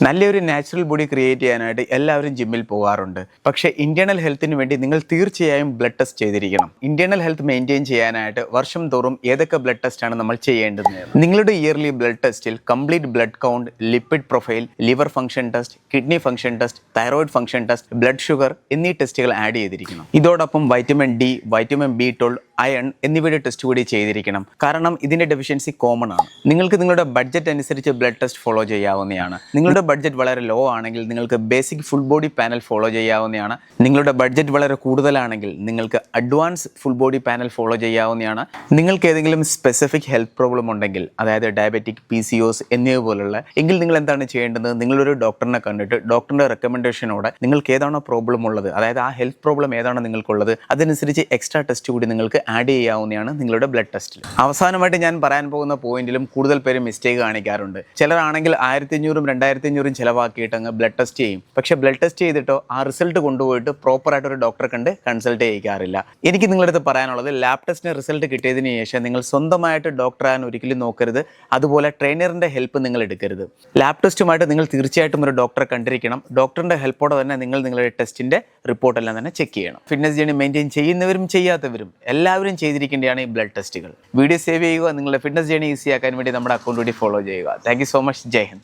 നല്ലൊരു natural body create ചെയ്യാനായിട്ട് എല്ലാവരും ജിമ്മിൽ പോകാറുണ്ട്. പക്ഷേ ഇന്റേണൽ ഹെൽത്തിന് വേണ്ടി നിങ്ങൾ തീർച്ചയായും ബ്ലഡ് ടെസ്റ്റ് ചെയ്തിരിക്കണം. ഇന്റേണൽ ഹെൽത്ത് മെയിൻറ്റെയിൻ ചെയ്യാനായിട്ട് വർഷം തോറും ഏതൊക്കെ ബ്ലഡ് ടെസ്റ്റാണ് നമ്മൾ ചെയ്യേണ്ടത്? നിങ്ങളുടെ ഇയർലി ബ്ലഡ് ടെസ്റ്റിൽ complete blood count, lipid profile, liver function test, kidney function test, thyroid function test, blood sugar എന്നീ ടെസ്റ്റുകൾ ആഡ് ചെയ്തിരിക്കണം. ഇതോടൊപ്പം vitamin D, vitamin B12, iron എന്നിവയുടെ ടെസ്റ്റ് കൂടി ചെയ്തിരിക്കണം. കാരണം ഇതിന്റെ ഡെഫിഷ്യൻസി കോമൺ ആണ്. നിങ്ങൾക്ക് നിങ്ങളുടെ ബഡ്ജറ്റ് അനുസരിച്ച് ബ്ലഡ് ടെസ്റ്റ് ഫോളോ ചെയ്യാവുന്നതാണ്. നിങ്ങളുടെ ബഡ്ജറ്റ് വളരെ ലോ ആണെങ്കിൽ നിങ്ങൾക്ക് basic full body panel follow ചെയ്യാവുന്നതാണ്. നിങ്ങളുടെ ബഡ്ജറ്റ് വളരെ കൂടുതലാണെങ്കിൽ നിങ്ങൾക്ക് advance full body panel follow ചെയ്യാവുന്നതാണ്. നിങ്ങൾക്ക് ഏതെങ്കിലും സ്പെസിഫിക് ഹെൽത്ത് പ്രോബ്ലം ഉണ്ടെങ്കിൽ, അതായത് ഡയബറ്റിക്, PCOS എന്നിവ പോലുള്ള, എങ്കിൽ നിങ്ങൾ എന്താണ് ചെയ്യേണ്ടത്? നിങ്ങളൊരു ഡോക്ടറിനെ കണ്ടിട്ട് ഡോക്ടറിന്റെ റെക്കമെൻഡേഷനോടെ നിങ്ങൾക്ക് ഏതാണോ പ്രോബ്ലം ഉള്ളത്, അതായത് ആ ഹെൽത്ത് പ്രോബ്ലം ഏതാണോ നിങ്ങൾക്കുള്ളത്, അതനുസരിച്ച് എക്സ്ട്രാ ടെസ്റ്റ് കൂടി നിങ്ങൾക്ക് ആഡ് ചെയ്യാവുന്നതാണ് നിങ്ങളുടെ ബ്ലഡ് ടെസ്റ്റിൽ. അവസാനമായിട്ട് ഞാൻ പറയാൻ പോകുന്ന പോയിന്റിലും കൂടുതൽ പേര് മിസ്റ്റേക്ക് കാണിക്കാറുണ്ട്. ചിലരാണെങ്കിൽ 1500-ഉം 2500-ഉം ചിലവാക്കിയിട്ട് അങ്ങ് ബ്ലഡ് ടെസ്റ്റ് ചെയ്യും. പക്ഷേ ബ്ലഡ് ടെസ്റ്റ് ചെയ്തിട്ടോ ആ റിസൾട്ട് കൊണ്ടുപോയിട്ട് പ്രോപ്പറായിട്ട് ഒരു ഡോക്ടറെ കണ്ട് കൺസൾട്ട് ചെയ്യിക്കാറില്ല. എനിക്ക് നിങ്ങളുടെ അടുത്ത് പറയാനുള്ളത്, ലാബ് ടെസ്റ്റിന് റിസൾട്ട് കിട്ടിയതിന് ശേഷം നിങ്ങൾ സ്വന്തമായിട്ട് ഡോക്ടറാകാൻ ഒരിക്കലും നോക്കരുത്. അതുപോലെ ട്രെയിനറിന്റെ ഹെൽപ്പ് നിങ്ങൾ എടുക്കരുത്. ലാബ് ടെസ്റ്റുമായിട്ട് നിങ്ങൾ തീർച്ചയായിട്ടും ഒരു ഡോക്ടറെ കണ്ടിരിക്കണം. ഡോക്ടറിന്റെ ഹെൽപ്പോടെ തന്നെ നിങ്ങൾ നിങ്ങളുടെ ടെസ്റ്റിന്റെ റിപ്പോർട്ടെല്ലാം തന്നെ ചെക്ക് ചെയ്യണം. ഫിറ്റ്നസ് ജേണി മെയിൻറ്റെയിൻ ചെയ്യുന്നവരും ചെയ്യാത്തവരും എല്ലാവരും ചെയ്തിരിക്കേണ്ടതാണ് ഈ ബ്ലഡ് ടെസ്റ്റുകൾ. വീഡിയോ സേവ് ചെയ്യുക. നിങ്ങളുടെ ഫിറ്റ്നസ് ജേണി ഈസിയാക്കാൻ വേണ്ടി നമ്മുടെ അക്കൗണ്ട് കൂടി ഫോളോ ചെയ്യുക. Thank you so much. ജയ് ഹിന്ദ്.